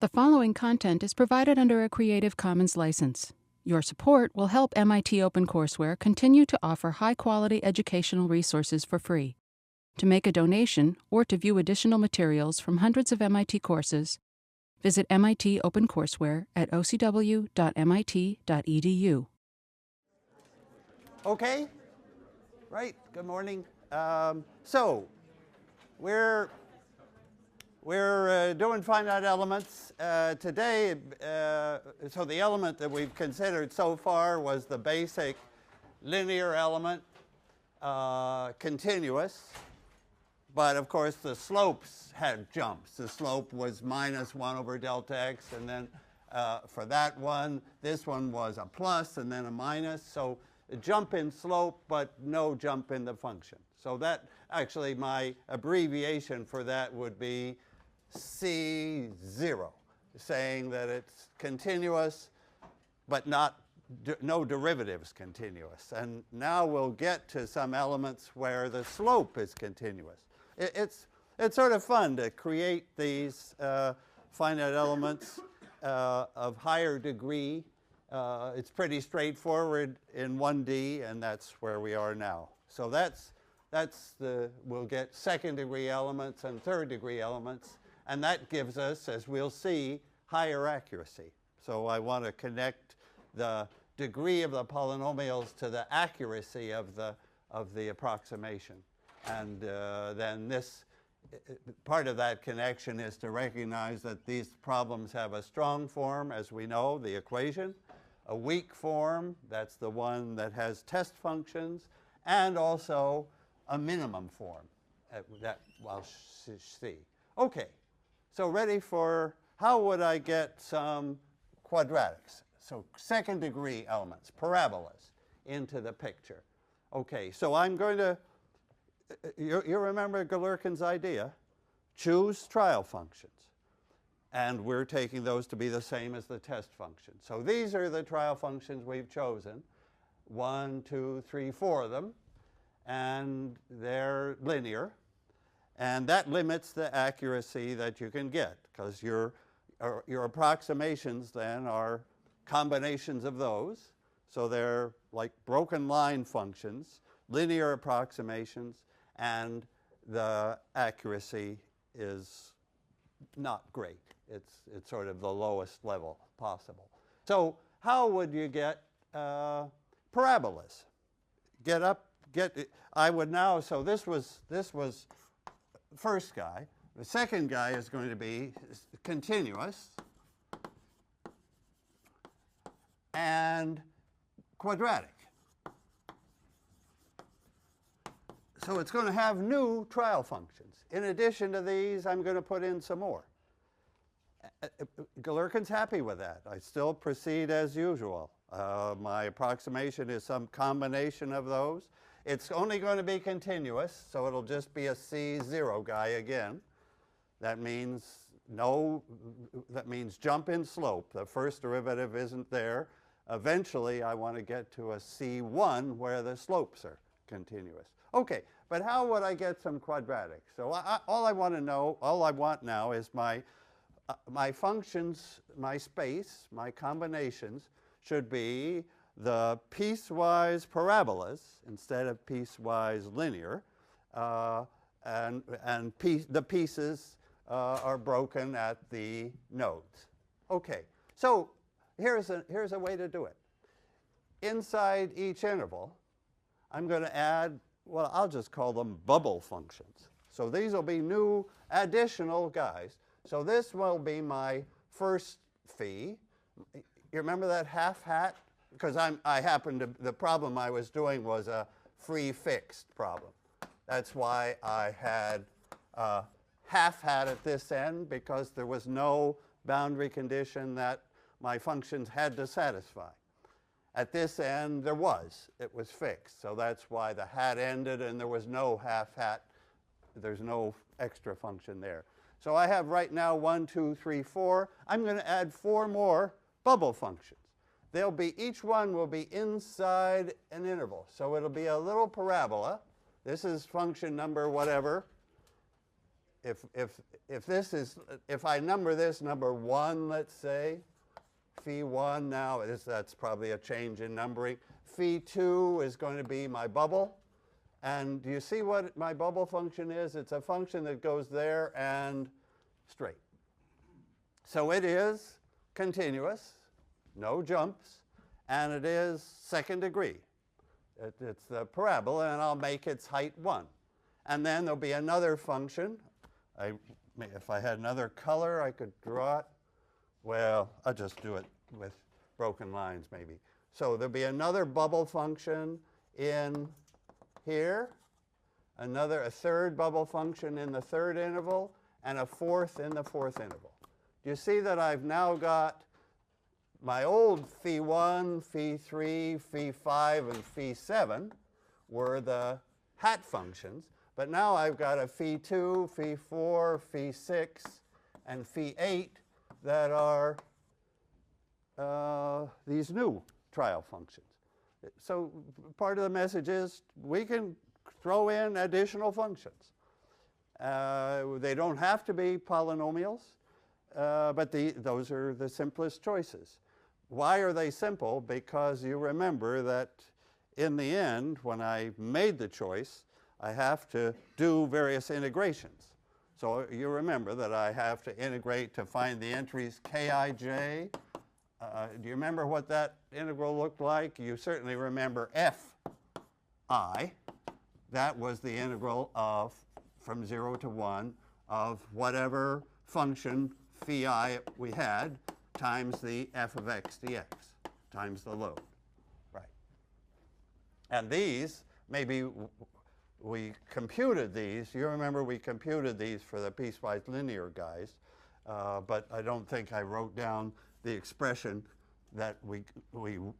The following content is provided under a Creative Commons license. Your support will help MIT OpenCourseware continue to offer high-quality educational resources for free. To make a donation or to view additional materials from hundreds of MIT courses, visit MIT OpenCourseware at ocw.mit.edu. Okay, right, good morning. So we're doing finite elements today. So the element that we've considered so far was the basic linear element, continuous. But of course the slopes had jumps. The slope was minus 1 over delta x, and then for that one, this one was a plus and then a minus. So a jump in slope, but no jump in the function. So that actually, my abbreviation for that would be C0, saying that it's continuous, but no derivatives continuous. And now we'll get to some elements where the slope is continuous. It's sort of fun to create these finite elements of higher degree. It's pretty straightforward in 1D, and that's where we are now. So we'll get second degree elements and third degree elements, and that gives us, as we'll see, higher accuracy. So I want to connect the degree of the polynomials to the accuracy of the approximation. And then this part of that connection is to recognize that these problems have a strong form, as we know, the equation, a weak form, that's the one that has test functions, and also a minimum form that we'll see. Okay, so ready for how would I get some quadratics? So second degree elements, parabolas, into the picture. Okay, so I'm going to, you remember Galerkin's idea, choose trial functions. And we're taking those to be the same as the test function. So these are the trial functions we've chosen. 1, 2, 3, 4 of them. And they're linear. And that limits the accuracy that you can get, because your approximations then are combinations of those. So they're like broken line functions, linear approximations, and the accuracy is not great. It's sort of the lowest level possible. So how would you get parabolas? I would now, so this was first guy. The second guy is going to be continuous and quadratic. So it's going to have new trial functions. In addition to these, I'm going to put in some more. Galerkin's happy with that. I still proceed as usual. My approximation is some combination of those. It's only going to be continuous, so it'll just be a C0 guy again. That means jump in slope. The first derivative isn't there. Eventually, I want to get to a C1 where the slopes are continuous. Okay, but how would I get some quadratics? So all I want now is my functions, my space, my combinations should be the piecewise parabolas instead of piecewise linear, and the pieces are broken at the nodes. Okay, so here's a way to do it. Inside each interval, I'm going to add, well, I'll just call them bubble functions. So these will be new additional guys. So this will be my first phi. You remember that half hat? Because the problem I was doing was a free fixed problem. That's why I had half hat at this end, because there was no boundary condition that my functions had to satisfy. At this end, there was. It was fixed. So that's why the hat ended, and there was no half hat. There's no extra function there. So I have right now 1, 2, 3, 4. I'm going to add 4 more bubble functions. Each one will be inside an interval. So it'll be a little parabola. This is function number whatever. if I number this number 1, let's say, phi 1 now, that's probably a change in numbering. Phi 2 is going to be my bubble. And do you see what my bubble function is? It's a function that goes there and straight. So it is continuous, no jumps, and it is second degree. It's the parabola, and I'll make its height 1. And then there'll be another function. If I had another color, I could draw it. Well, I'll just do it with broken lines, maybe. So there'll be another bubble function in here, a third bubble function in the third interval, and a fourth in the fourth interval. Do you see that I've now got my old phi 1, phi 3, phi 5, and phi 7 were the hat functions, but now I've got a phi 2, phi 4, phi 6, and phi 8 that are these new trial functions. So part of the message is we can throw in additional functions. They don't have to be polynomials, but those are the simplest choices. Why are they simple? Because you remember that in the end, when I made the choice, I have to do various integrations. So you remember that I have to integrate to find the entries kij. Do you remember what that integral looked like? You certainly remember fi. That was the integral of, from 0 to 1, of whatever function phi I we had times the f of x dx, times the load. Right. And these, maybe we computed these. You remember we computed these for the piecewise linear guys, but I don't think I wrote down the expression that we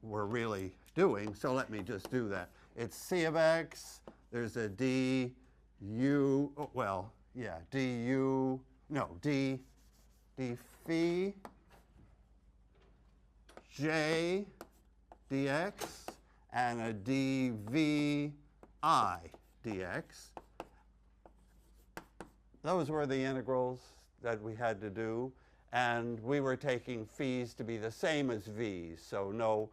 were really doing, so let me just do that. It's c of x, there's a d phi j dx and a dv I dx. Those were the integrals that we had to do, and we were taking phis to be the same as v's, so no,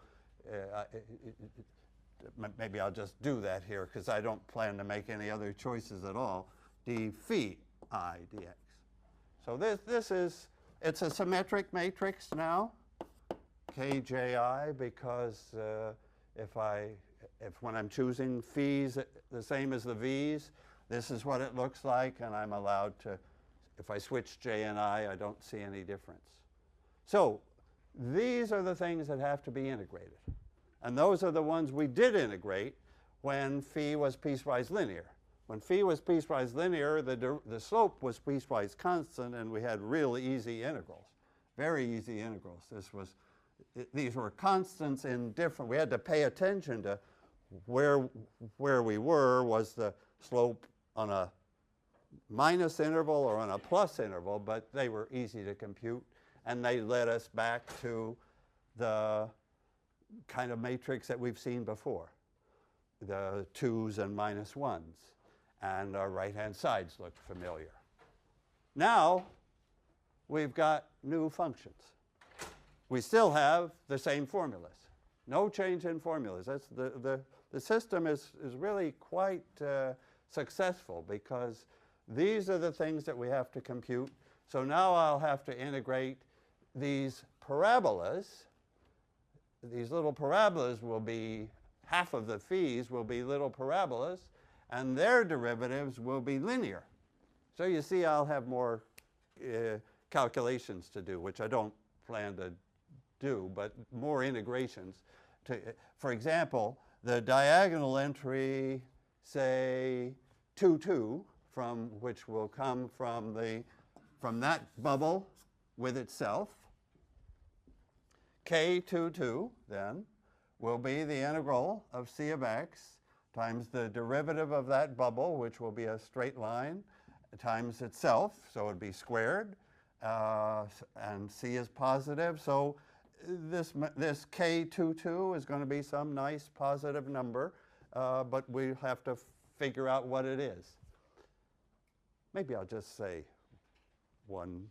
maybe I'll just do that here because I don't plan to make any other choices at all, d phi I dx. So it's a symmetric matrix now, kji, because if when I'm choosing phis the same as the v's, this is what it looks like, and I'm allowed to, if I switch j and I don't see any difference. So these are the things that have to be integrated. And those are the ones we did integrate when phi was piecewise linear. When phi was piecewise linear, the slope was piecewise constant, and we had really easy integrals, very easy integrals. These were constants in different, we had to pay attention to where we were. Was the slope on a minus interval or on a plus interval, but they were easy to compute, and they led us back to the kind of matrix that we've seen before, the 2's and minus 1's, and our right-hand sides look familiar. Now we've got new functions. We still have the same formulas. No change in formulas. That's the system is really quite successful because these are the things that we have to compute. So now I'll have to integrate these parabolas. These little parabolas will be, half of the phis will be little parabolas, and their derivatives will be linear. So you see I'll have more calculations to do, which I don't plan to do, but more integrations. For example, the diagonal entry, say 2, 2, which will come from that bubble with itself, k22 then will be the integral of c of x times the derivative of that bubble, which will be a straight line, times itself, so it would be squared, and c is positive. So this k22 is going to be some nice positive number, but we have to figure out what it is. maybe I'll just say one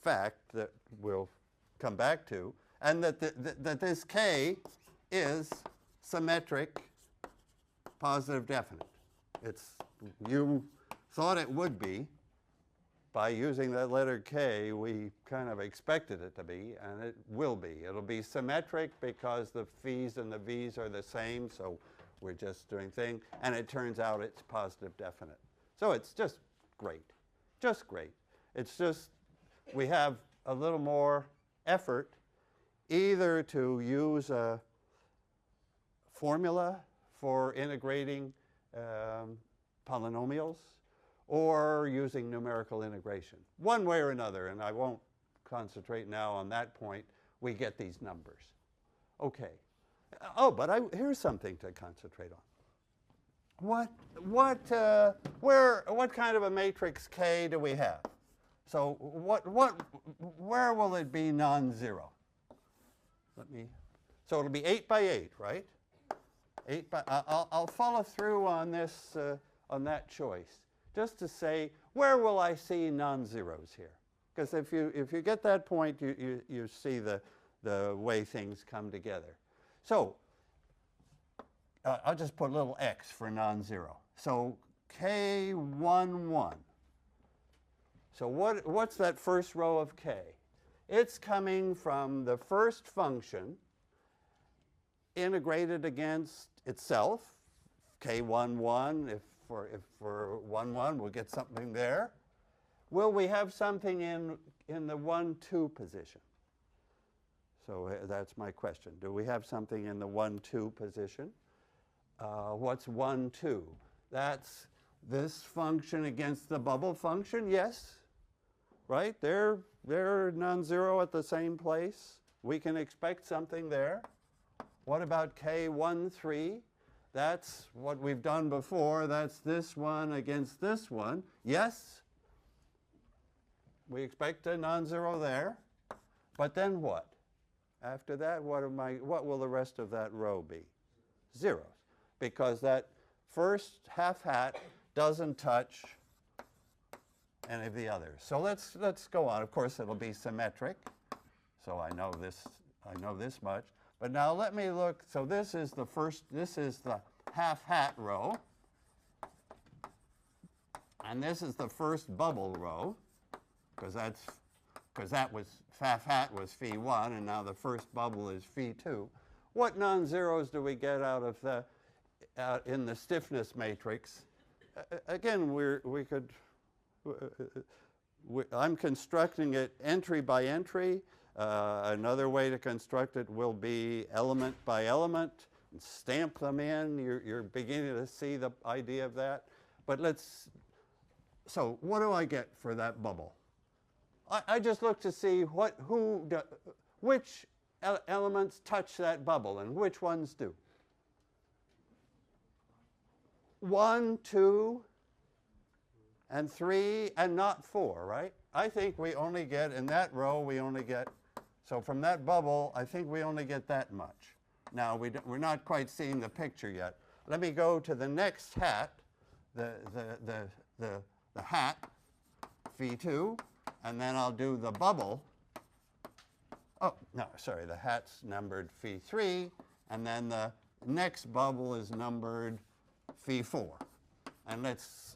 fact that we'll come back to, and that, that this K is symmetric, positive definite. You thought it would be. By using that letter K, we kind of expected it to be, and it will be. It'll be symmetric because the ph's and the v's are the same, so we're just doing thing, and it turns out it's positive definite. So it's just great, just great. It's just we have a little more effort either to use a formula for integrating polynomials or using numerical integration. One way or another, and I won't concentrate now on that point, we get these numbers. Okay. Oh, but here's something to concentrate on. What kind of a matrix K do we have? So where will it be non-zero? So it'll be 8 by 8, right? I'll follow through on this, on that choice, just to say, where will I see non-zeros here? Because if you get that point, you see the way things come together. So I'll just put a little x for non-zero. So K1, 1. So what's that first row of K? It's coming from the first function integrated against itself, K1, 1. If for 1, 1, we'll get something there. Will we have something in the 1, 2 position? So that's my question. Do we have something in the 1, 2 position? What's 1, 2? That's this function against the bubble function, yes. Right? They're non-zero at the same place. We can expect something there. What about K1, 3? That's what we've done before. That's this one against this one. Yes. We expect a non-zero there. But then what? After that, what will the rest of that row be? Zeros. Because that first half-hat doesn't touch any of the others. So let's go on. Of course, it'll be symmetric. So I know this much. But now let me look. So this is the half-hat row. And this is the first bubble row, because that was half-hat was phi 1, and now the first bubble is phi 2. What non-zeros do we get out of in the stiffness matrix? Again, I'm constructing it entry by entry. Another way to construct it will be element by element, and stamp them in. You're beginning to see the idea of that. But so what do I get for that bubble? I just look to see which elements touch that bubble and which ones do. 1, 2, and 3, and not 4, right? I think we only get, in that row, so from that bubble, I think we only get that much. Now, we're not quite seeing the picture yet. Let me go to the next hat, the hat, phi 2, and then I'll do the bubble. Oh, no, sorry, the hat's numbered phi 3, and then the next bubble is numbered phi 4. And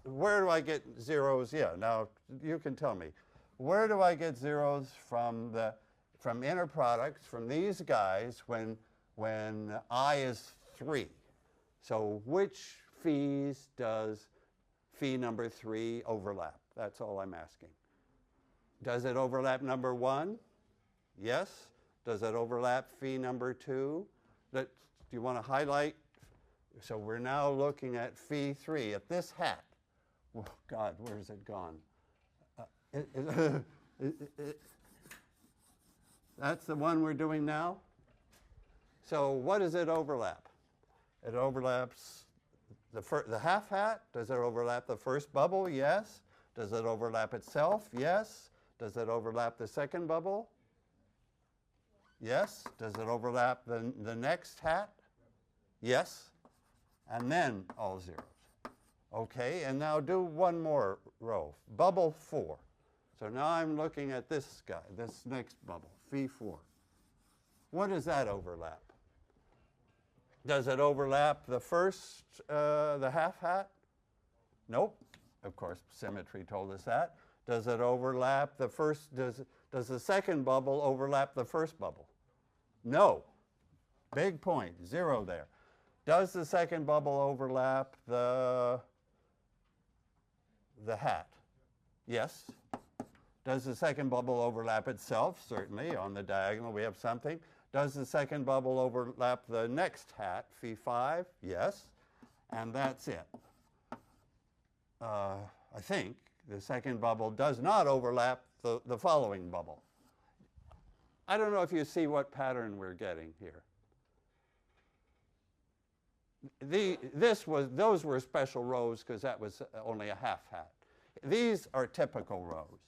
where do I get zeros? Yeah, now you can tell me. Where do I get zeros from inner products, from these guys, when I is 3? So which phis does phi number 3 overlap? That's all I'm asking. Does it overlap number 1? Yes. Does it overlap phi number 2? Do you want to highlight? So we're now looking at phi 3, at this hat. Oh, God, where has it gone? That's the one we're doing now? So what does it overlap? It overlaps the half hat. Does it overlap the first bubble? Yes. Does it overlap itself? Yes. Does it overlap the second bubble? Yes. Does it overlap the next hat? Yes. And then all zeros. Okay, and now do one more row, bubble 4. So now I'm looking at this guy, this next bubble, phi 4. What does that overlap? Does it overlap the first, the half hat? Nope. Of course, symmetry told us that. Does it overlap the first, does the second bubble overlap the first bubble? No. Big point, 0 there. Does the second bubble overlap the hat? Yes. Does the second bubble overlap itself? Certainly. On the diagonal we have something. Does the second bubble overlap the next hat, phi 5? Yes. And that's it. I think the second bubble does not overlap the following bubble. I don't know if you see what pattern we're getting here. Those were special rows because that was only a half hat. These are typical rows.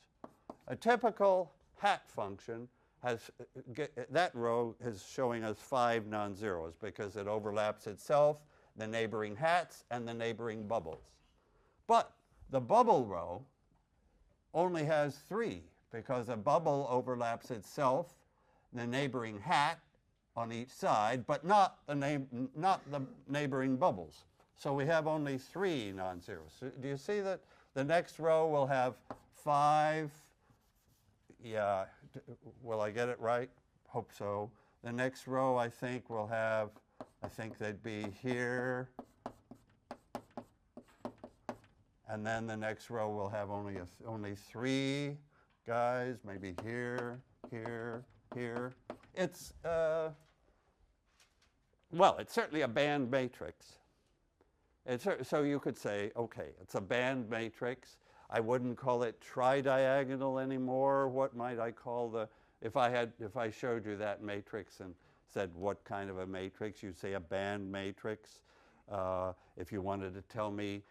A typical hat function has, that row is showing us 5 non-zeros because it overlaps itself, the neighboring hats, and the neighboring bubbles. But the bubble row only has 3 because a bubble overlaps itself, the neighboring hat on each side, but not the neighboring bubbles. So we have only 3 non-zeros. So do you see that the next row will have 5? Yeah, will I get it right? Hope so. The next row I think will have, I think they'd be here. And then the next row will have only 3 guys, maybe here, here, here. It's, well, it's certainly a band matrix. So you could say, okay, it's a band matrix. I wouldn't call it tridiagonal anymore. What might I call the, if I showed you that matrix and said what kind of a matrix, you'd say a band matrix. If you wanted to tell me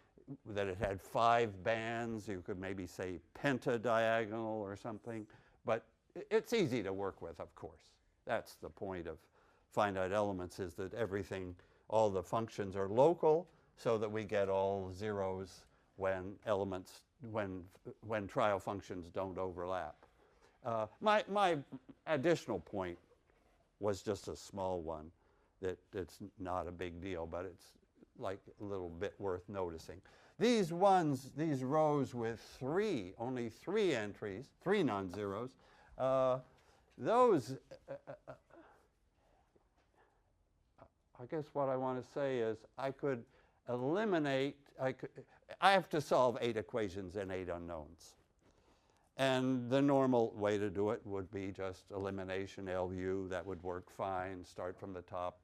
that it had 5 bands, you could maybe say pentadiagonal or something. But it's easy to work with, of course. That's the point of finite elements, is that everything, all the functions are local so that we get all zeros when elements, when trial functions don't overlap. My additional point was just a small one that it's not a big deal, but it's like a little bit worth noticing. These rows with only 3 entries, 3 non-zeros, those, I guess what I want to say is I could eliminate, I have to solve 8 equations and 8 unknowns. And the normal way to do it would be just elimination, LU, that would work fine, start from the top,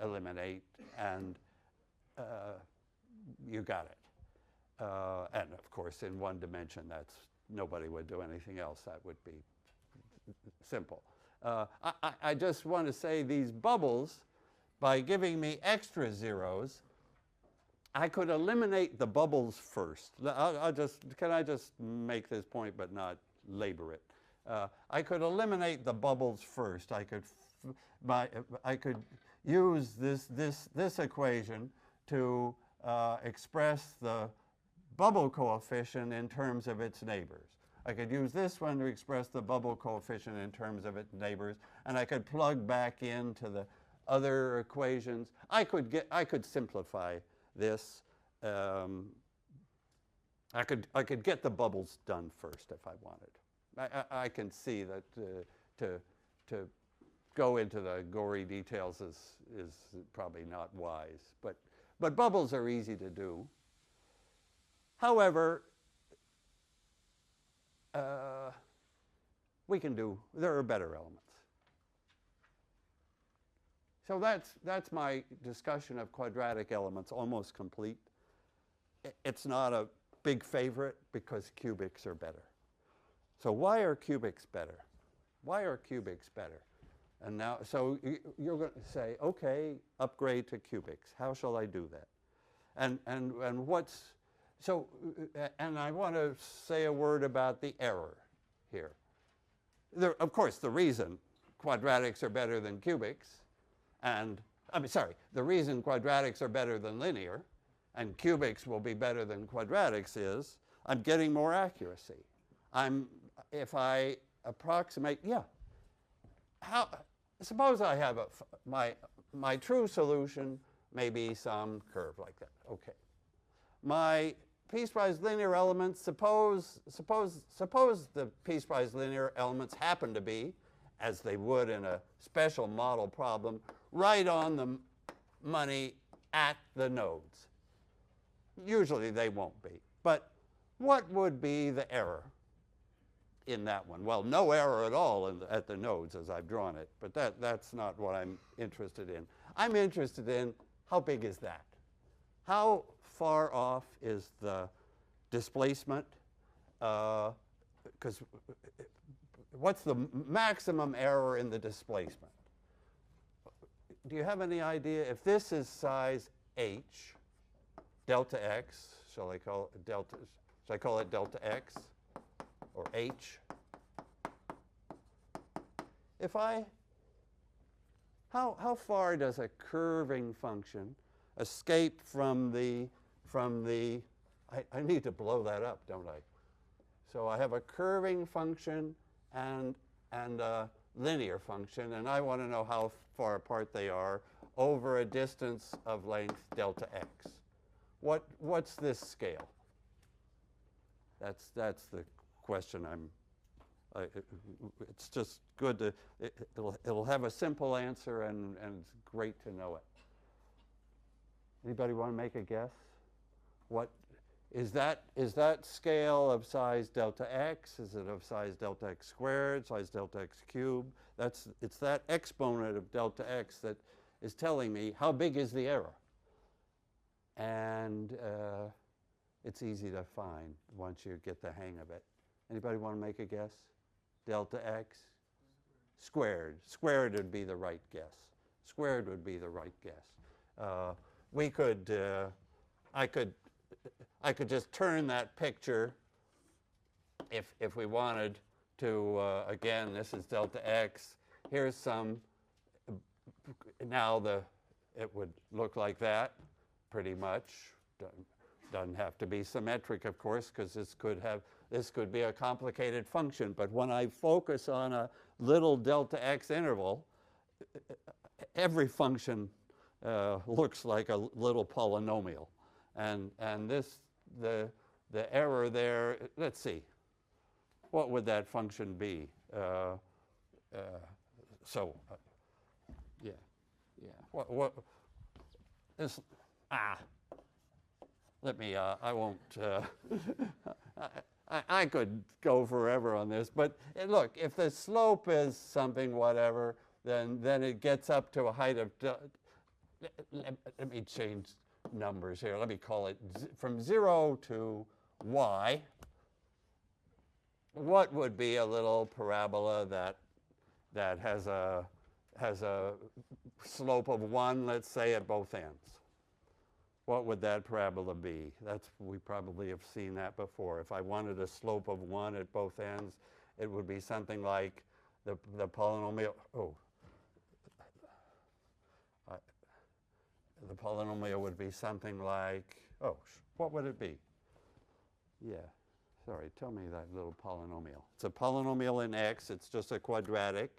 eliminate, and you got it. And of course, in 1 dimension, nobody would do anything else. That would be simple. I just want to say these bubbles, by giving me extra zeros, I could eliminate the bubbles first. Can I just make this point but not labor it? I could eliminate the bubbles first. I could use this equation to express the bubble coefficient in terms of its neighbors. I could use this one to express the bubble coefficient in terms of its neighbors, and I could plug back into the other equations. I could simplify this. I could get the bubbles done first if I wanted. I can see that to go into the gory details is probably not wise, but bubbles are easy to do. However, there are better elements. So that's my discussion of quadratic elements, almost complete. It's not a big favorite because cubics are better. So why are cubics better? Why are cubics better? And now, so you're going to say, okay, upgrade to cubics. How shall I do that? And what's, so, and I want to say a word about the error here. Of course, the reason quadratics are better than cubics, and, the reason quadratics are better than linear and cubics will be better than quadratics is, I'm getting more accuracy. If I approximate, suppose I have my true solution may be some curve like that. Okay. My piecewise linear elements, suppose the piecewise linear elements happen to be, as they would in a special model problem, right on the money at the nodes. Usually they won't be. But what would be the error in that one? Well, no error at all at the nodes as I've drawn it, but that's not what I'm interested in. I'm interested in how big is that? How far off is the displacement? Because what's the maximum error in the displacement? Do you have any idea? If this is size h, delta x, shall I call it delta x or h? How far does a curving function escape from the I need to blow that up, don't I? So I have a curving function and a linear function, and I want to know how far apart they are over a distance of length delta x. What's this scale? That's the question it's just good to, it'll have a simple answer and it's great to know it. Anybody want to make a guess? What is that scale of size delta x? Is it of size delta x squared, size delta x cubed? It's that exponent of delta x that is telling me how big is the error. And it's easy to find once you get the hang of it. Anybody want to make a guess? Delta x squared. Squared would be the right guess. Squared would be the right guess. I could just turn that picture if we wanted to, again, this is delta x. Here's some, now it would look like that pretty much. Doesn't have to be symmetric, of course, because this could be a complicated function. But when I focus on a little delta x interval, every function looks like a little polynomial. And the error there, let's see, what would that function be? What this, let me, I won't, I could go forever on this, but look, if the slope is something whatever, then it gets up to a height of, let me change numbers here. Let me call it from 0 to y. What would be a little parabola that has a slope of 1, let's say, at both ends? What would that parabola be? We probably have seen that before. If I wanted a slope of 1 at both ends, it would be something like the polynomial. The polynomial would be something like, what would it be? Yeah, sorry, tell me that little polynomial. It's a polynomial in x. It's just a quadratic.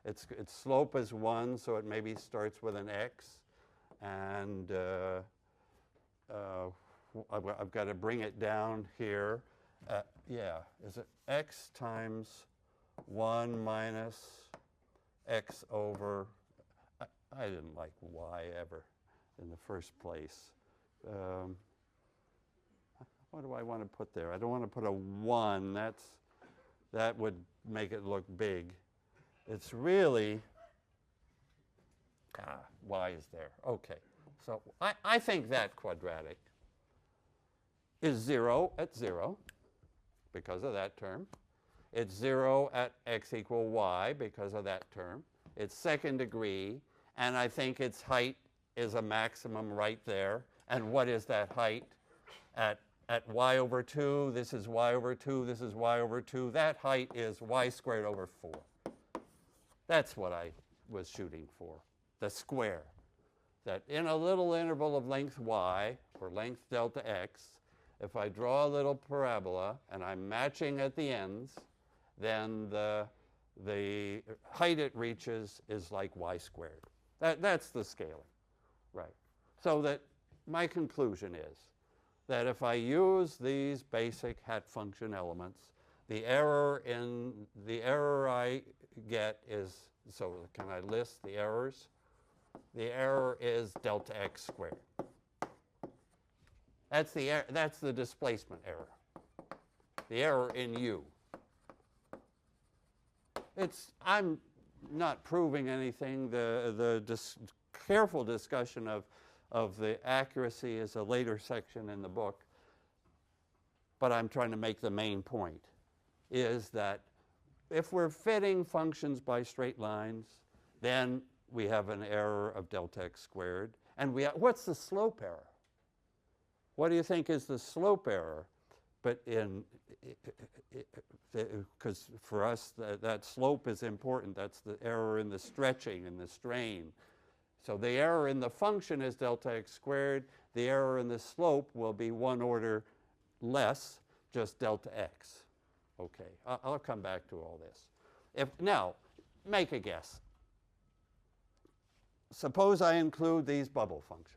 Its slope is 1, so it maybe starts with an x. And I've got to bring it down here. Is it x times 1 minus x over, I didn't like y ever in the first place. What do I want to put there? I don't want to put a 1. That would make it look big. It's really, y is there. Okay. So I think that quadratic is 0 at 0 because of that term. It's 0 at x equal y because of that term. It's second degree, and I think its height is a maximum right there. And what is that height? At y over 2, this is y over 2, this is y over 2. That height is y squared over 4. That's what I was shooting for, the square. that in a little interval of length y, or length delta x, if I draw a little parabola and I'm matching at the ends, then the height it reaches is like y squared. That's the scaling, right? So that my conclusion is that if I use these basic hat function elements, the error I get is, so can I list the errors? The error is delta x squared. That's the displacement error. The error in U. I'm not proving anything. The careful discussion of the accuracy is a later section in the book. But I'm trying to make the main point, is that if we're fitting functions by straight lines, then we have an error of delta x squared. And what's the slope error? What do you think is the slope error? But because for us, that slope is important. That's the error in the stretching and the strain. So the error in the function is delta x squared. The error in the slope will be one order less, just delta x. Okay, I'll come back to all this. Now, make a guess. Suppose I include these bubble functions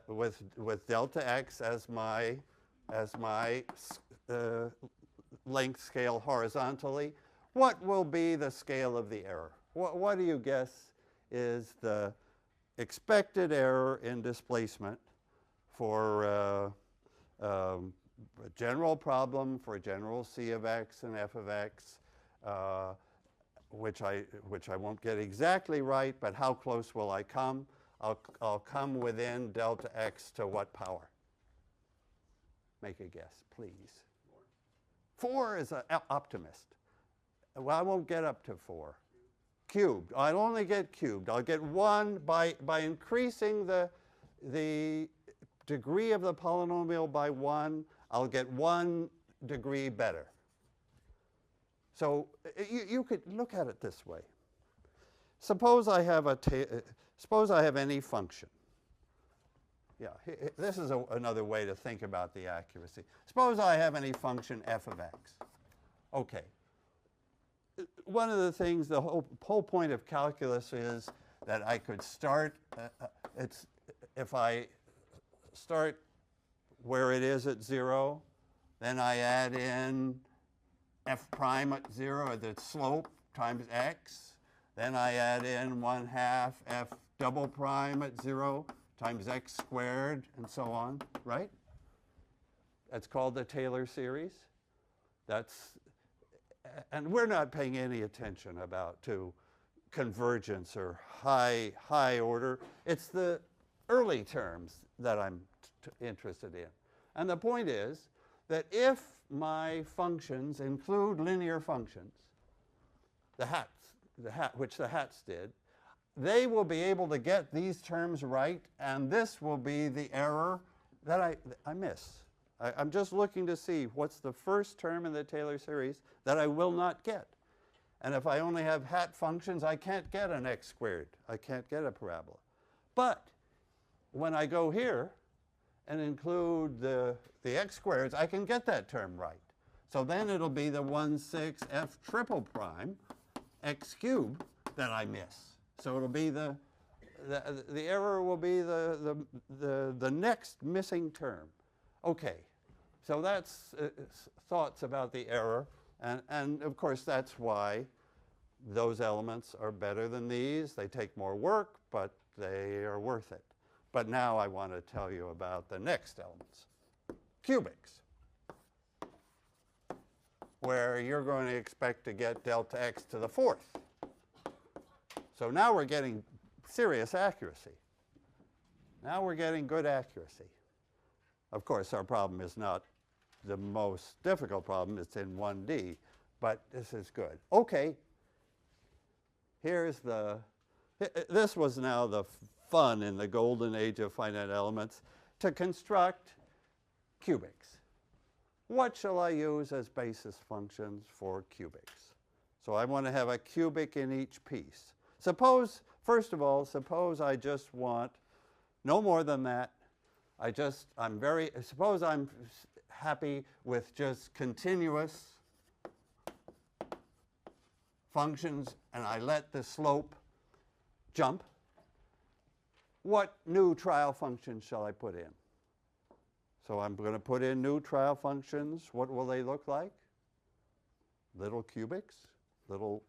with delta x as my length scale horizontally. What will be the scale of the error? What do you guess is the expected error in displacement for a general problem for general c of x and f of x, which I won't get exactly right, but how close will I come? I'll come within delta x to what power? Make a guess, please. 4 is an optimist. Well, I won't get up to 4. Cubed. I'll only get cubed. I'll get 1 by increasing the degree of the polynomial by 1. I'll get 1 degree better. So you could look at it this way. Suppose I have any function. Yeah, this is another way to think about the accuracy. Suppose I have any function f of x. Okay. One of the things, the whole point of calculus is that I could start, if I start where it is at 0, then I add in f prime at 0, or the slope, times x. Then I add in 1/2 f double prime at 0 times x squared, and so on, right? That's called the Taylor series. And we're not paying any attention to convergence or high order. It's the early terms that I'm interested in. And the point is that if my functions include linear functions, which the hats did, they will be able to get these terms right, and this will be the error that I miss. I'm just looking to see what's the first term in the Taylor series that I will not get. And if I only have hat functions, I can't get an x squared. I can't get a parabola. But when I go here and include the x squareds, I can get that term right. So then it'll be the 1/6 f triple prime x cubed that I miss. So it'll be the error will be the next missing term. Okay, so that's thoughts about the error, and of course that's why those elements are better than these. They take more work, but they are worth it. But now I want to tell you about the next elements, cubics, where you're going to expect to get delta x to the 4th. So now we're getting serious accuracy. Now we're getting good accuracy. Of course, our problem is not the most difficult problem. It's in 1D, but this is good. Okay, this was now the fun in the golden age of finite elements, to construct cubics. What shall I use as basis functions for cubics? So I want to have a cubic in each piece. Suppose, first of all, suppose I just want no more than that. Suppose I'm happy with just continuous functions and I let the slope jump. What new trial functions shall I put in? So I'm going to put in new trial functions. What will they look like? Little cubics, little,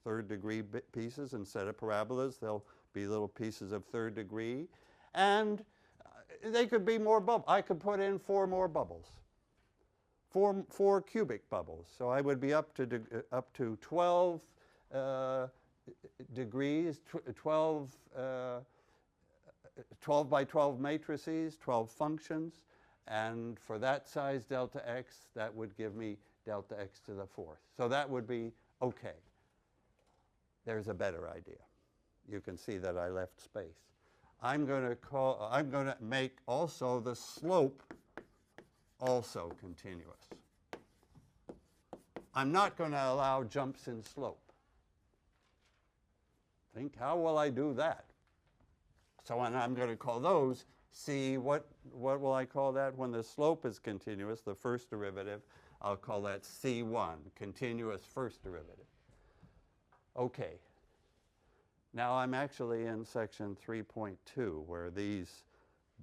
third degree pieces. Instead of parabolas, they'll be little pieces of third degree. And they could be more bubbles. I could put in 4 more bubbles, four cubic bubbles. So I would be up to 12 degrees, 12 by 12 matrices, 12 functions. And for that size delta x, that would give me delta x to the 4th. So that would be okay. There's a better idea. You can see that I left space. I'm going to make also the slope also continuous. I'm not going to allow jumps in slope. Think, how will I do that? So I'm going to call those C. What will I call that when the slope is continuous, the first derivative? I'll call that C1, continuous first derivative. Okay. Now I'm actually in section 3.2, where these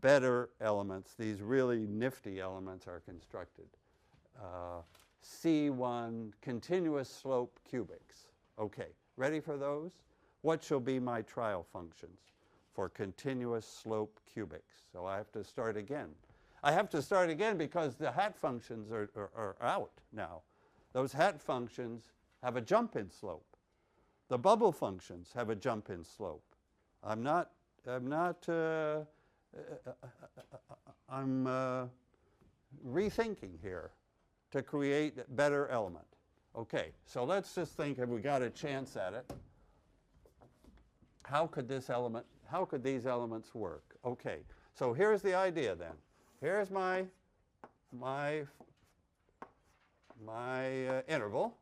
better elements, these really nifty elements, are constructed. C1, continuous slope cubics. Okay, ready for those? What shall be my trial functions for continuous slope cubics? So I have to start again. I have to start again because the hat functions are out now. Those hat functions have a jump in slope. The bubble functions have a jump in slope. I'm rethinking here to create a better element. Okay, so let's just think if we got a chance at it. How could these elements work? Okay, so here's the idea then. Here's my interval,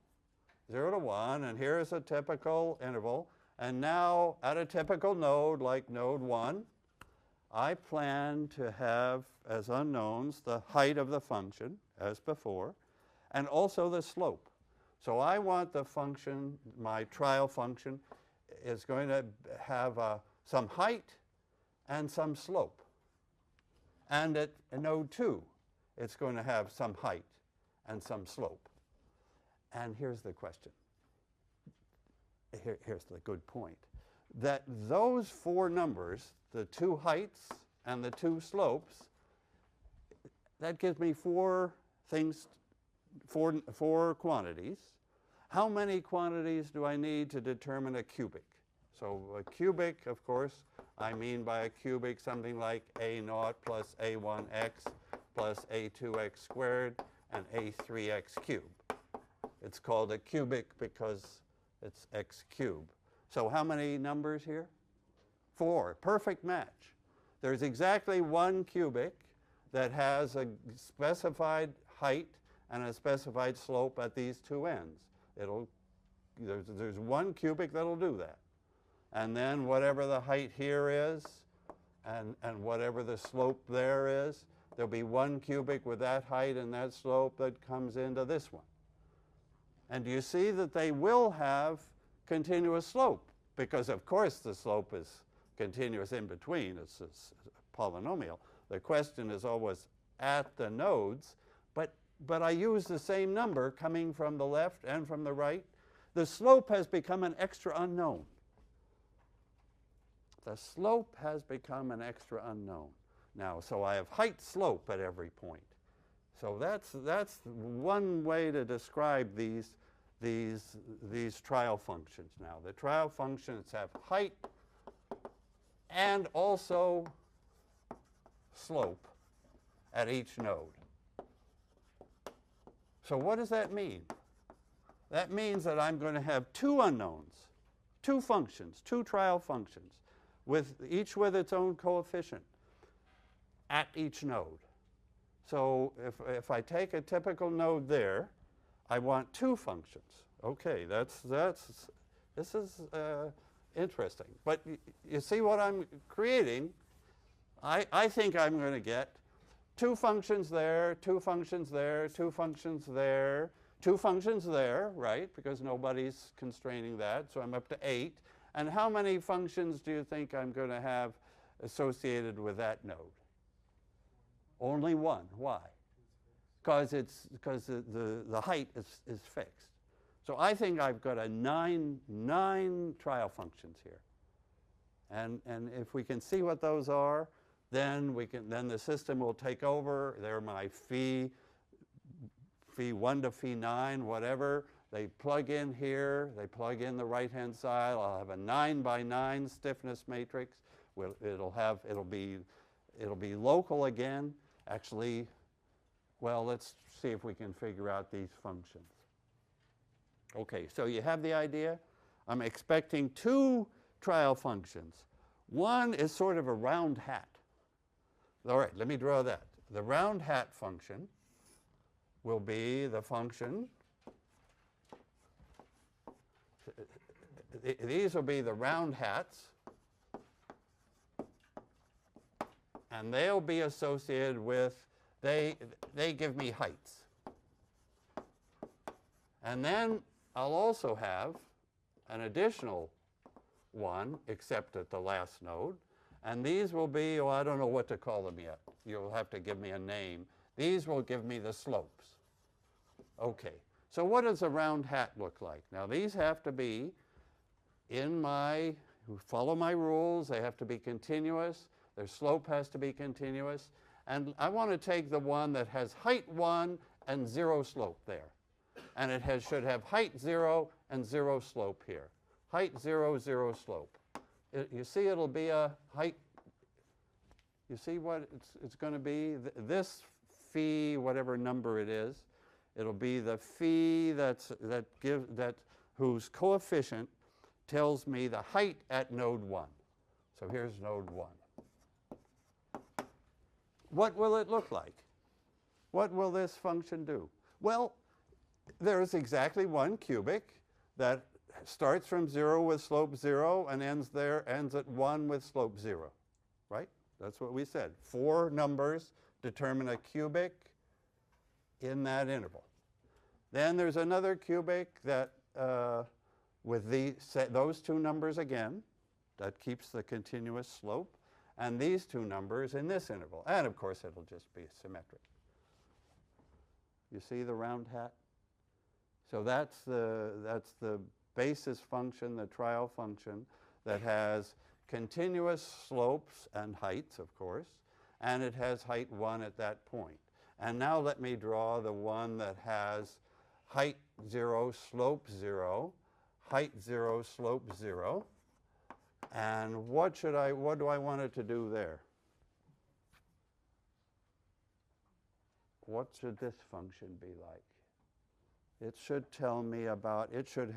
0 to 1, and here's a typical interval. And now at a typical node like node 1, I plan to have as unknowns the height of the function, as before, and also the slope. So I want the function, my trial function, is going to have some height and some slope. And at node 2, it's going to have some height and some slope. And here's the question. Here's the good point. That those 4 numbers, the 2 heights and the 2 slopes, that gives me 4 things, 4 quantities. How many quantities do I need to determine a cubic? So a cubic, of course, I mean by a cubic something like a0 plus a1x plus a2x squared and a3x cubed. It's called a cubic because it's x cubed. So how many numbers here? 4. Perfect match. There's exactly 1 cubic that has a specified height and a specified slope at these 2 ends. There's 1 cubic that'll do that. And then whatever the height here is and whatever the slope there is, there'll be 1 cubic with that height and that slope that comes into this one. And do you see that they will have continuous slope? Because of course the slope is continuous in between. It's a polynomial. The question is always at the nodes, but I use the same number coming from the left and from the right. The slope has become an extra unknown. The slope has become an extra unknown. Now, so I have height slope at every point. So that's one way to describe these trial functions now. The trial functions have height and also slope at each node. So what does that mean? That means that I'm going to have 2 unknowns, 2 functions, 2 trial functions, each with its own coefficient at each node. So if I take a typical node there, I want 2 functions. Okay, this is interesting. But you see what I'm creating? I think I'm going to get 2 functions there, 2 functions there, 2 functions there, 2 functions there, right? Because nobody's constraining that, so I'm up to 8. And how many functions do you think I'm going to have associated with that node? Only 1. Why? Because the height is fixed. So I think I've got a 9 trial functions here. And if we can see what those are, then the system will take over. They're my phi 1 to phi 9, whatever. They plug in here. They plug in the right-hand side. I'll have a 9 by 9 stiffness matrix. It'll be local again. Actually, well, let's see if we can figure out these functions. Okay, so you have the idea. I'm expecting 2 trial functions. One is sort of a round hat. All right, let me draw that. The round hat function will be the function. These will be the round hats, and they'll be associated with, they give me heights. And then I'll also have an additional one, except at the last node. And these will be, oh, I don't know what to call them yet. You'll have to give me a name. These will give me the slopes. Okay, so what does a round hat look like? Now, these have to be follow my rules. They have to be continuous. Their slope has to be continuous. And I want to take the one that has height 1 and 0 slope there. And it should have height 0 and 0 slope here. Height 0, 0 slope. You see it'll be a height, you see what it's going to be? This phi, whatever number it is, it'll be the phi whose coefficient tells me the height at node 1. So here's node 1. What will it look like? What will this function do? Well, there's exactly 1 cubic that starts from 0 with slope 0 and ends at 1 with slope 0, right? That's what we said. 4 numbers determine a cubic in that interval. Then there's another cubic that with those 2 numbers again, that keeps the continuous slope, and these 2 numbers in this interval. And of course, it'll just be symmetric. You see the round hat? So that's the basis function, the trial function, that has continuous slopes and heights, of course, and it has height 1 at that point. And now let me draw the one that has height 0, slope 0, height 0, slope 0. And what do I want it to do there? What should this function be like? It should tell me about, it should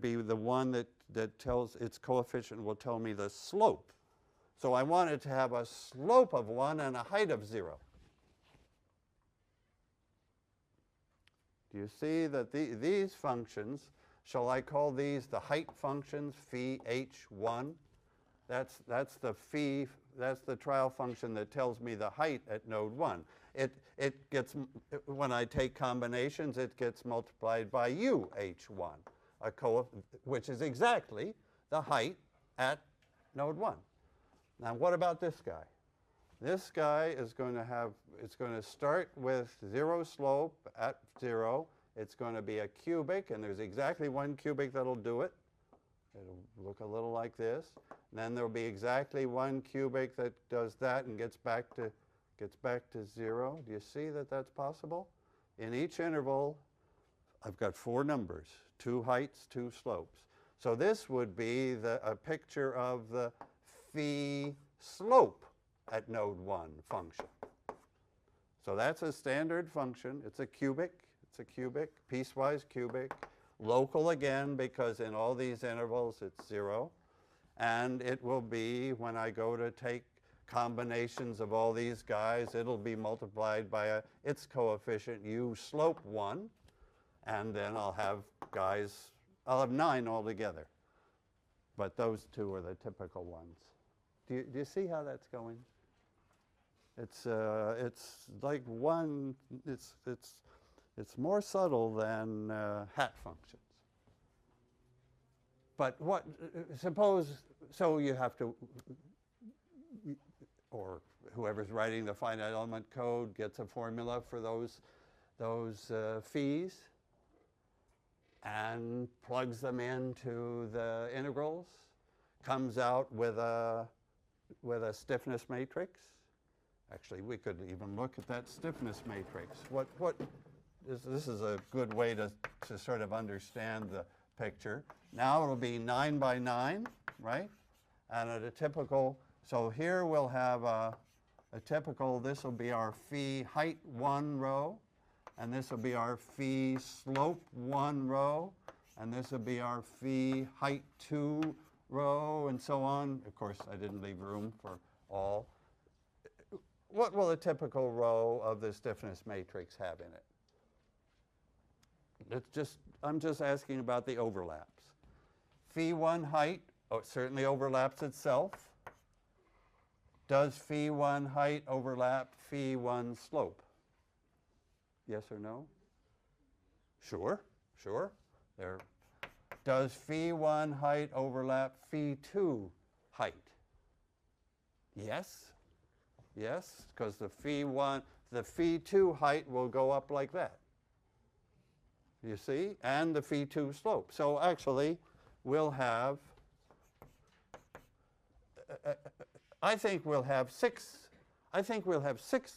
be the one that tells, its coefficient will tell me the slope. So I want it to have a slope of 1 and a height of 0. Do you see that these functions, shall I call these the height functions, phi h1? That's the trial function that tells me the height at node 1. It gets, when I take combinations, it gets multiplied by UH1, which is exactly the height at node 1. Now, what about this guy? This guy is going to have, it's going to start with 0 slope at 0. It's going to be a cubic, and there's exactly 1 cubic that'll do it. It'll look a little like this. And then there'll be exactly 1 cubic that does that and gets back to 0. Do you see that that's possible? In each interval, I've got 4 numbers, 2 heights, 2 slopes. So this would be a picture of the phi slope at node 1 function. So that's a standard function. It's a cubic. It's a cubic, piecewise cubic, local again, because in all these intervals it's 0. And it will be, when I go to take combinations of all these guys, it'll be multiplied by its coefficient u slope 1. And then I'll have 9 altogether. but those two are the typical ones. Do you see how that's going? It's like one. It's more subtle than hat functions. But what? Suppose so you have to, or whoever's writing the finite element code gets a formula for those fees and plugs them into the integrals, comes out with a stiffness matrix. Actually, we could even look at that stiffness matrix. This is a good way to sort of understand the picture. Now it'll be 9 by 9, right? And at a typical, so here we'll have a typical, this will be our phi height 1 row, and this will be our phi slope 1 row, and this will be our phi height 2 row, and so on. Of course, I didn't leave room for all. What will a typical row of the stiffness matrix have in it? I'm just asking about the overlaps. Phi 1 height, it certainly overlaps itself. Does phi 1 height overlap phi 1 slope? Yes or no? Sure. Does phi 1 height overlap phi 2 height? Yes, because the phi 2 height will go up like that. You see? And the phi 2 slope. So actually, we'll have, I think we'll have six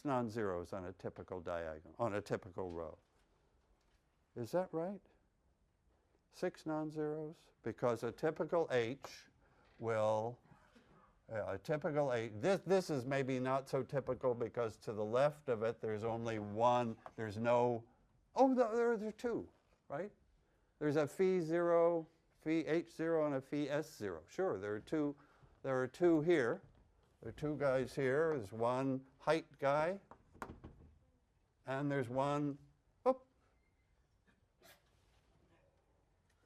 non-zeros on a typical diagonal, on a typical row. Is that right? 6 non-zeros? Because a typical H will, this is maybe not so typical because to the left of it there's only one, there's no, there are two, right? There's a phi 0, phi H0 and a phi S0. Sure, there are two here. There are two guys here. There's one height guy, and there's one,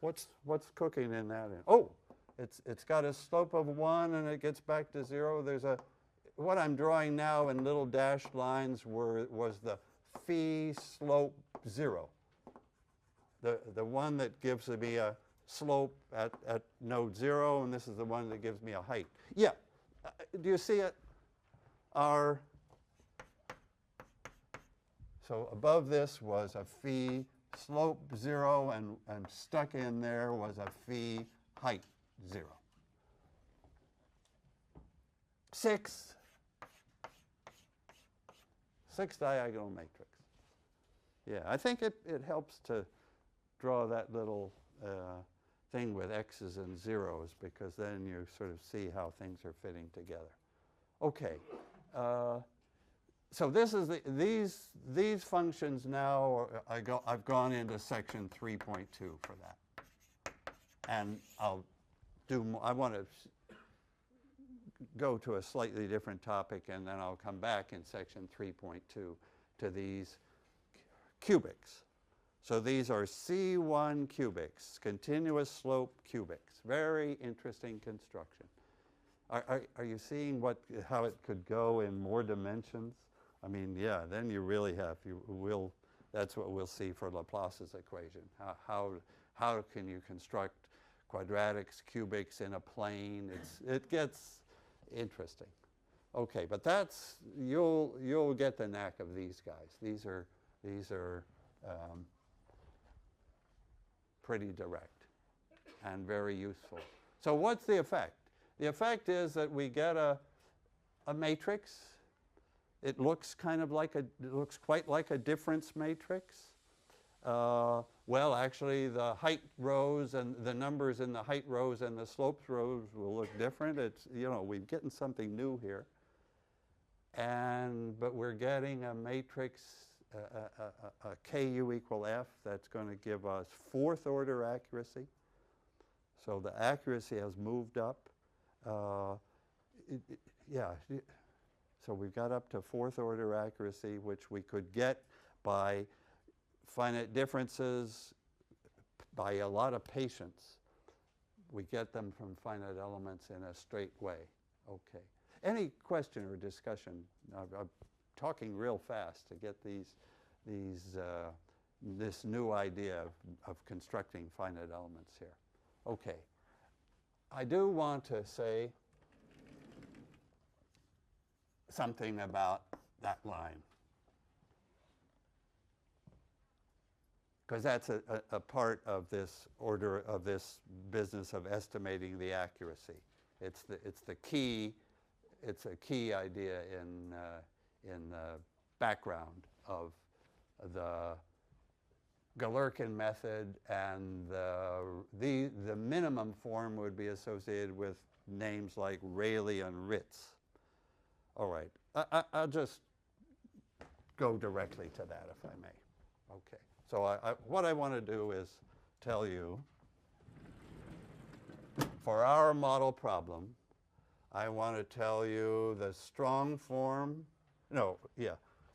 what's cooking in that? It's got a slope of 1 and it gets back to 0. There's what I'm drawing now in little dashed lines was the phi slope 0. The one that gives me a slope at node 0, and this is the one that gives me a height. Yeah, do you see it? So above this was a phi slope 0, and stuck in there was a phi height 0. 6 diagonal matrix. Yeah, I think it helps to draw that little thing with x's and zeros, because then you sort of see how things are fitting together. Okay, so this is these functions now. I've gone into section 3.2 for that, and I want to go to a slightly different topic, and then I'll come back in section 3.2 to these cubics. So these are C1 cubics, continuous slope cubics. Very interesting construction. Are you seeing how it could go in more dimensions? I mean, yeah, then you really have, that's what we'll see for Laplace's equation. How can you construct quadratics, cubics in a plane? It gets interesting. Okay, but you'll get the knack of these guys. These are pretty direct and very useful. So what's the effect? The effect is that we get a matrix. It looks quite like a difference matrix. Well, actually, the height rows and the numbers in the height rows and the slopes rows will look different. We're getting something new here. But we're getting a matrix, a KU equal F, that's going to give us 4th order accuracy. So the accuracy has moved up. So we've got up to 4th order accuracy, which we could get by finite differences, by a lot of patience. we get them from finite elements in a straight way. Okay. Any question or discussion? I'm talking real fast to get this new idea of constructing finite elements here. Okay. I do want to say something about that line, because that's a part of this order of this business of estimating the accuracy. It's the key. It's a key idea in the background of the Galerkin method, and the minimum form would be associated with names like Rayleigh and Ritz. All right, I'll just go directly to that if I may. Okay, so what I want to do is tell you, for our model problem, I want to tell you the strong form. No, yeah,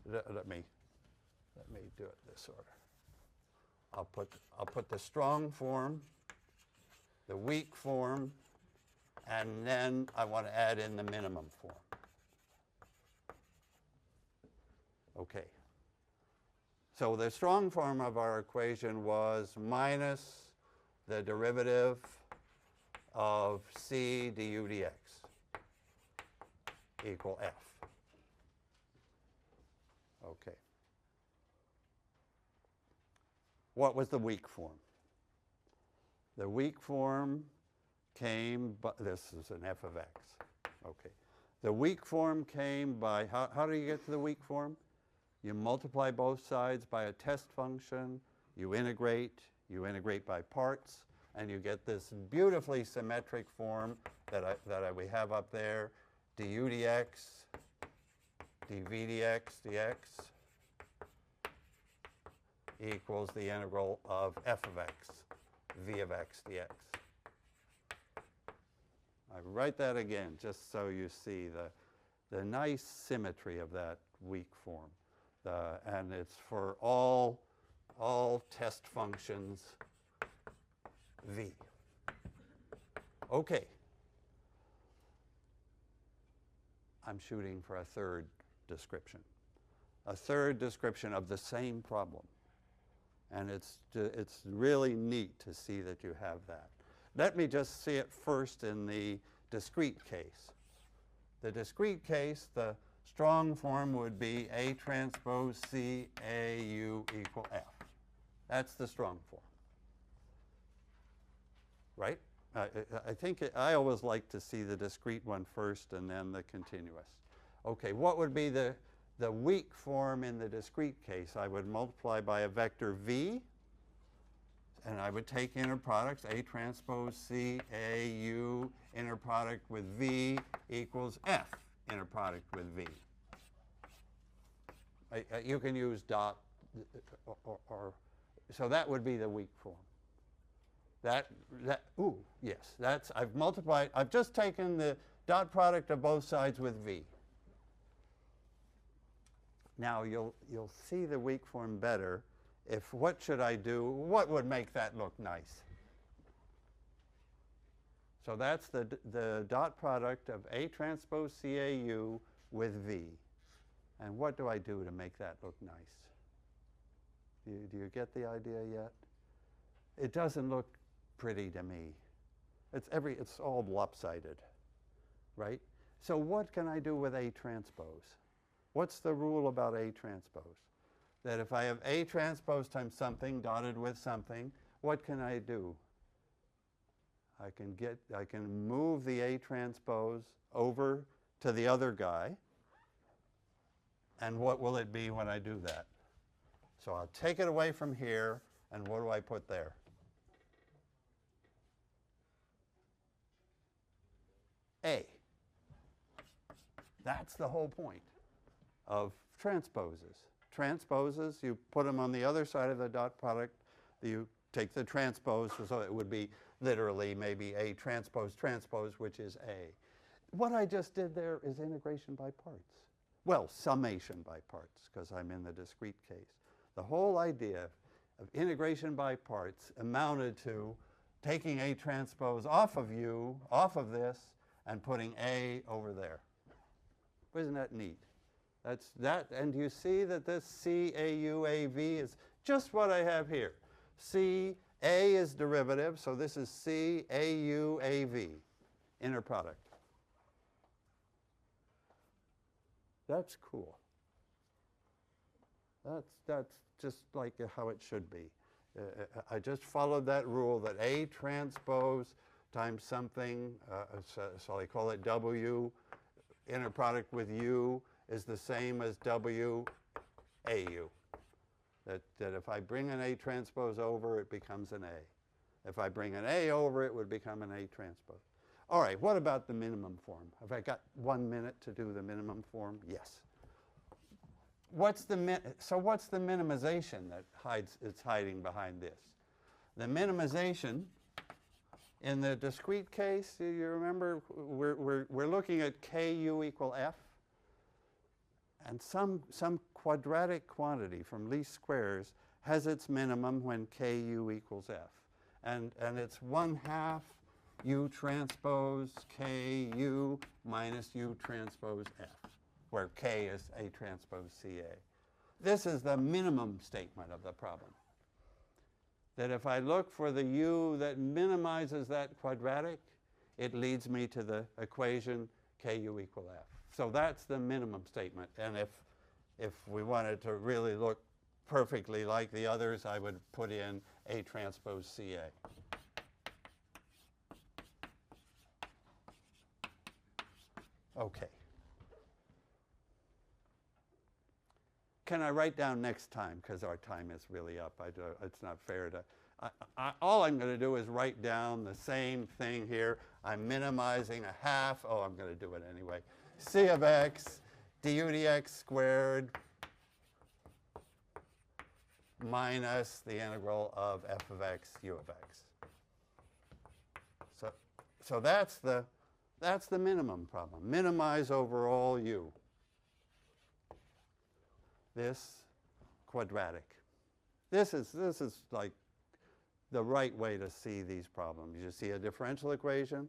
let me do it this order. I'll put the strong form, the weak form, and then I want to add in the minimum form. Okay. So the strong form of our equation was minus the derivative of c du dx equal f. Okay. What was the weak form? The weak form came by, this is an f of x. Okay. The weak form came by, how do you get to the weak form? You multiply both sides by a test function, you integrate by parts, and you get this beautifully symmetric form that we have up there, du dx, dv dx dx equals the integral of f of x, v of x dx. I write that again just so you see the nice symmetry of that weak form. And it's for all test functions v. Okay. I'm shooting for a third description. A third description of the same problem. And it's really neat to see that you have that. Let me just see it first in the discrete case. The discrete case, the strong form would be A transpose C A U equal F. That's the strong form. Right? I think I always like to see the discrete one first and then the continuous. Okay, what would be the weak form in the discrete case? I would multiply by a vector v, and I would take inner products, A transpose C A U inner product with v equals F inner product with v. You can use dot, so that would be the weak form. Yes, I've just taken the dot product of both sides with v. Now you'll see the weak form better if, what should I do? What would make that look nice? So that's the dot product of A transpose CAU with v. And what do I do to make that look nice? Do you get the idea yet? It doesn't look pretty to me. It's all lopsided, right? So what can I do with A transpose? What's the rule about A transpose? That if I have A transpose times something dotted with something, what can I do? I can move the A transpose over to the other guy. And what will it be when I do that? So I'll take it away from here, and what do I put there? A. That's the whole point of transposes. Transposes, you put them on the other side of the dot product, you take the transpose, so it would be literally maybe A transpose transpose, which is A. What I just did there is integration by parts. Well, summation by parts, because I'm in the discrete case. The whole idea of integration by parts amounted to taking A transpose off of U, off of this, and putting A over there. Isn't that neat? That's that, and you see that this CAUAV is just what I have here. CA is derivative, so this is CAUAV, inner product. That's cool. That's just like how it should be. I just followed that rule that A transpose times something, so I call it W, inner product with U is the same as W AU. That if I bring an A transpose over, it becomes an A. If I bring an A over, it would become an A transpose. All right, what about the minimum form? Have I got 1 minute to do the minimum form? Yes. So what's the minimization that it's hiding behind this? The minimization, in the discrete case, do you remember, we're looking at KU equal F. And some quadratic quantity from least squares has its minimum when KU equals F. And it's 1/2 U transpose KU minus U transpose F, where K is A transpose CA. This is the minimum statement of the problem. That if I look for the U that minimizes that quadratic, it leads me to the equation KU equal F. So that's the minimum statement. And if we wanted to really look perfectly like the others, I would put in A transpose CA. Okay. Can I write down next time? Because our time is really up. It's not fair to... all I'm going to do is write down the same thing here. I'm minimizing 1/2. Oh, I'm going to do it anyway. C of x du dx squared minus the integral of f of x u of x. So that's the minimum problem. Minimize over all u. This quadratic. This is like the right way to see these problems. You see a differential equation,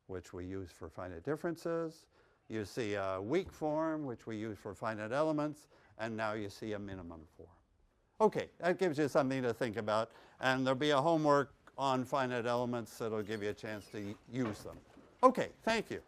which we use for finite differences. You see a weak form, which we use for finite elements. And now you see a minimum form. OK, that gives you something to think about. And there'll be a homework on finite elements that'll give you a chance to use them. OK, thank you.